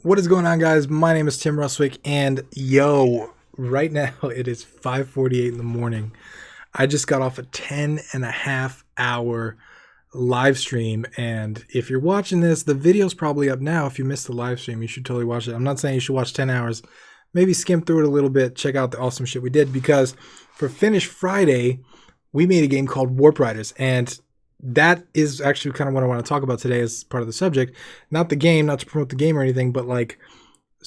What is going on, guys? My name is Tim Ruswick, and yo, right now it is 5:48 in the morning. I just got off a 10.5 hour live stream, and if you're watching this, the video's probably up now. If you missed the live stream, you should totally watch it. I'm not saying you should watch 10 hours. Maybe skim through it a little bit, check out the awesome shit we did, because for Finish Friday, we made a game called Warp Riders, and that is actually kind of what I want to talk about today as part of the subject. Not the game, not to promote the game or anything, but like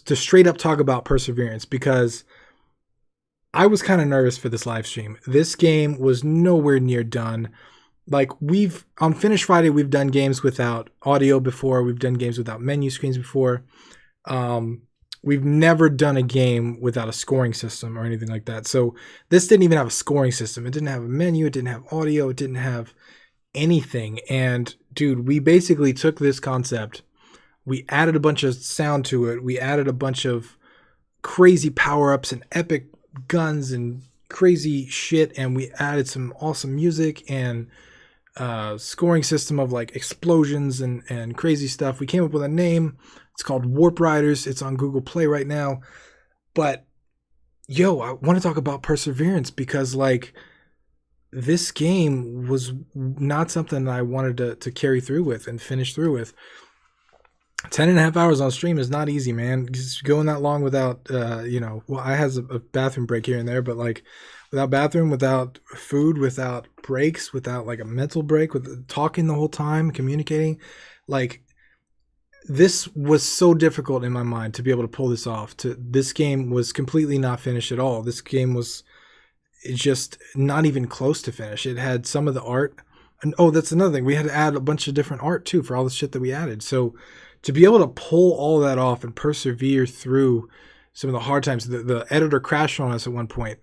to straight up talk about perseverance, because I was kind of nervous for this live stream. This game was nowhere near done. Like, we've on Finish Friday, we've done games without audio before. We've done games without menu screens before. We've never done a game without a scoring system or anything like that. So this didn't even have a scoring system. It didn't have a menu. It didn't have audio. It didn't have anything. And dude, we basically took this concept, we added a bunch of sound to it, we added a bunch of crazy power-ups and epic guns and crazy shit, and we added some awesome music and scoring system of like explosions and crazy stuff. We came up with a name. It's called Warp Riders. It's on Google Play right now. But yo, I want to talk about perseverance, because like, this game was not something that I wanted to carry through with and finish through with. 10.5 hours on stream is not easy, man. Just going that long without, well, I has a bathroom break here and there, but like without bathroom, without food, without breaks, without like a mental break, with talking the whole time, communicating, like this was so difficult in my mind to be able to pull this off. This game was completely not finished at all. This game was just not even close to finish. It had some of the art, and oh, that's another thing, we had to add a bunch of different art too for all the shit that we added. So to be able to pull all that off and persevere through some of the hard times, the editor crashed on us at one point.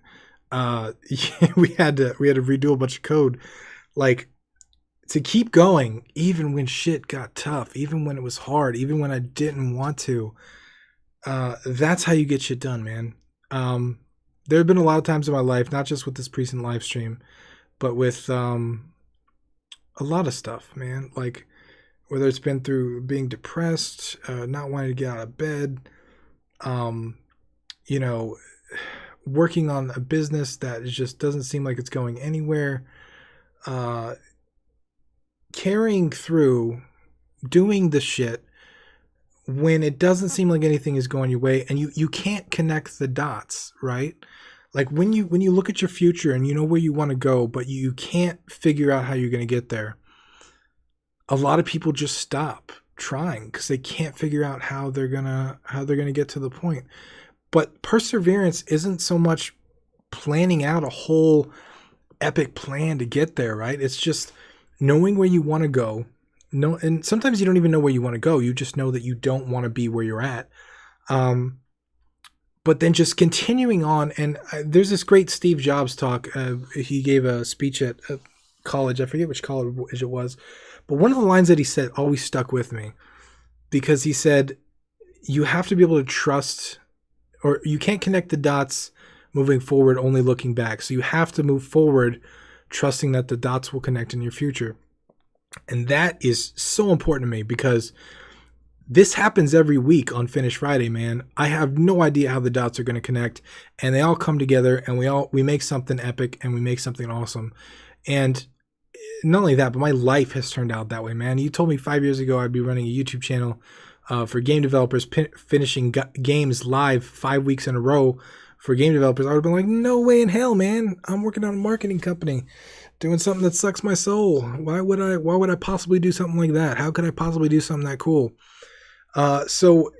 We had to redo a bunch of code, like, to keep going even when shit got tough, even when it was hard, even when I didn't want to. That's how you get shit done, man. There have been a lot of times in my life, not just with this recent live stream, but with a lot of stuff, man. Like, whether it's been through being depressed, not wanting to get out of bed, working on a business that just doesn't seem like it's going anywhere, carrying through, doing the shit when it doesn't seem like anything is going your way, and you can't connect the dots, right? Like when you look at your future and you know where you want to go, but you can't figure out how you're going to get there. A lot of people just stop trying because they can't figure out how they're gonna get to the point. But perseverance isn't so much planning out a whole epic plan to get there, right? It's just knowing where you want to go. No, and sometimes you don't even know where you want to go. You just know that you don't want to be where you're at. But then just continuing on. And there's this great Steve Jobs talk. He gave a speech at college. I forget which college it was. But one of the lines that he said always stuck with me, because he said, you have to be able to trust, or you can't connect the dots moving forward, only looking back. So you have to move forward, trusting that the dots will connect in your future. And that is so important to me, because this happens every week on Finish Friday, man. I have no idea how the dots are going to connect, and they all come together, and we make something epic, and we make something awesome. And not only that, but my life has turned out that way, man. You told me 5 years ago I'd be running a YouTube channel for game developers, finishing games live 5 weeks in a row for game developers. I would have been like, no way in hell, man. I'm working on a marketing company, doing something that sucks my soul. Why would I possibly do something like that? How could I possibly do something that cool? So,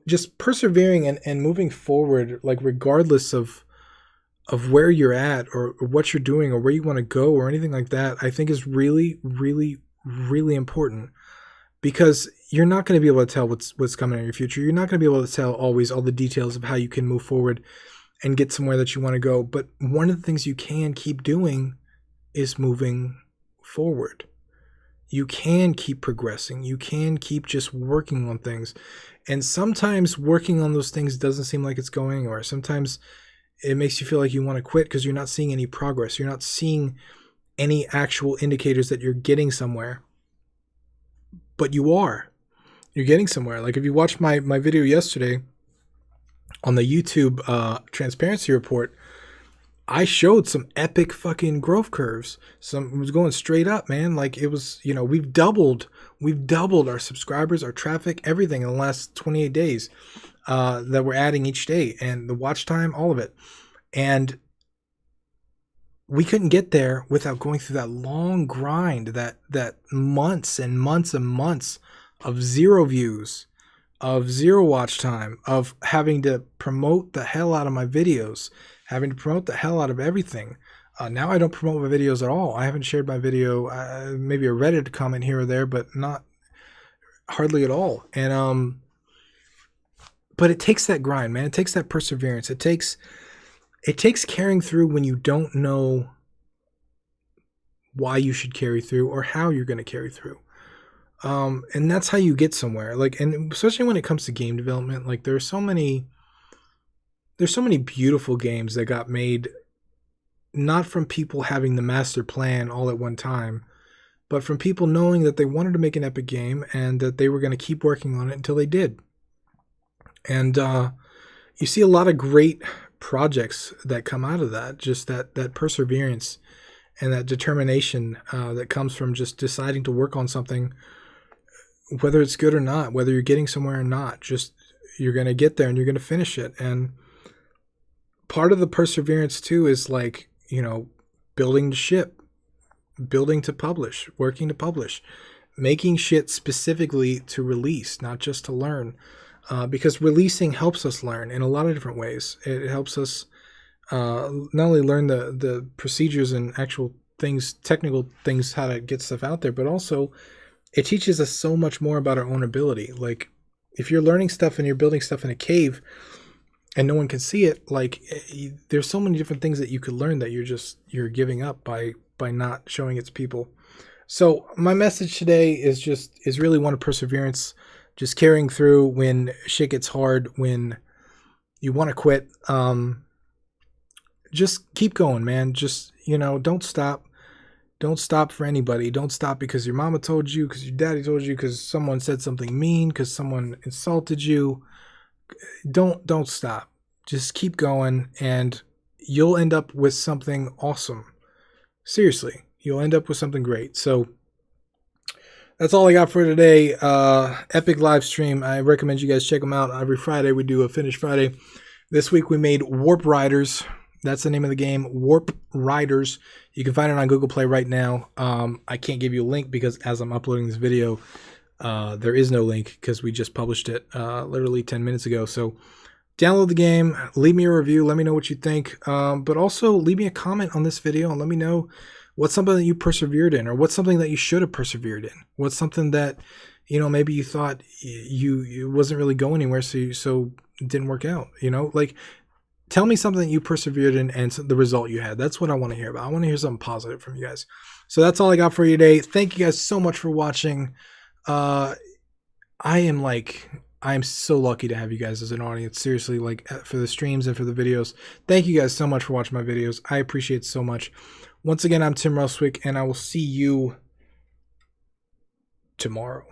just persevering and moving forward, like regardless of where you're at or what you're doing or where you want to go or anything like that, I think is really, really, really important, because you're not going to be able to tell what's coming in your future. You're not going to be able to tell always all the details of how you can move forward and get somewhere that you want to go. But one of the things you can keep doing is moving forward. You can keep progressing. You can keep just working on things. And sometimes working on those things doesn't seem like it's going anywhere. Sometimes it makes you feel like you want to quit because you're not seeing any progress. You're not seeing any actual indicators that you're getting somewhere. But you are. you're getting somewhere. Like if you watched my video yesterday on the YouTube transparency report, I showed some epic fucking growth curves. Some it was going straight up, man. Like it was, you know, we've doubled our subscribers, our traffic, everything in the last 28 days that we're adding each day, and the watch time, all of it. And we couldn't get there without going through that long grind, that months and months and months of zero views, of zero watch time, of having to promote the hell out of my videos, having to promote the hell out of everything. Now I don't promote my videos at all. I haven't shared my video, maybe a Reddit comment here or there, but not hardly at all. And but it takes that grind, man. It takes that perseverance. It takes carrying through when you don't know why you should carry through or how you're going to carry through. And that's how you get somewhere. Like, and especially when it comes to game development, like there's so many beautiful games that got made not from people having the master plan all at one time, but from people knowing that they wanted to make an epic game and that they were going to keep working on it until they did. And you see a lot of great projects that come out of that, just that perseverance and that determination that comes from just deciding to work on something, whether it's good or not, whether you're getting somewhere or not. Just you're going to get there and you're going to finish it. And part of the perseverance too is like, you know, building to ship, building to publish, working to publish, making shit specifically to release, not just to learn. Because releasing helps us learn in a lot of different ways. It helps us not only learn the procedures and actual things, technical things, how to get stuff out there, but also it teaches us so much more about our own ability. Like if you're learning stuff and you're building stuff in a cave and no one can see it, like there's so many different things that you could learn that you're giving up by not showing it to people. So my message today is really one of perseverance. Just carrying through when shit gets hard, when you want to quit. Just keep going, man. Just, you know, don't stop. Don't stop for anybody. Don't stop because your mama told you, because your daddy told you, because someone said something mean, because someone insulted you. Don't stop. Just keep going and you'll end up with something awesome. Seriously, you'll end up with something great. So that's all I got for today. Epic live stream. I recommend you guys check them out. Every Friday we do a Finish Friday. This week we made Warp Riders. That's the name of the game, Warp Riders. You can find it on Google Play right now. I can't give you a link because as I'm uploading this video, there is no link because we just published it literally 10 minutes ago. So download the game, leave me a review, let me know what you think. But also leave me a comment on this video and let me know what's something that you persevered in, or what's something that you should have persevered in. What's something that, you know, maybe you thought you wasn't really going anywhere, so it didn't work out. You know, like tell me something that you persevered in and the result you had. That's what I want to hear about. I want to hear something positive from you guys. So that's all I got for you today. Thank you guys so much for watching. I am so lucky to have you guys as an audience. Seriously, like for the streams and for the videos. Thank you guys so much for watching my videos. I appreciate it so much. Once again, I'm Tim Ruswick, and I will see you tomorrow.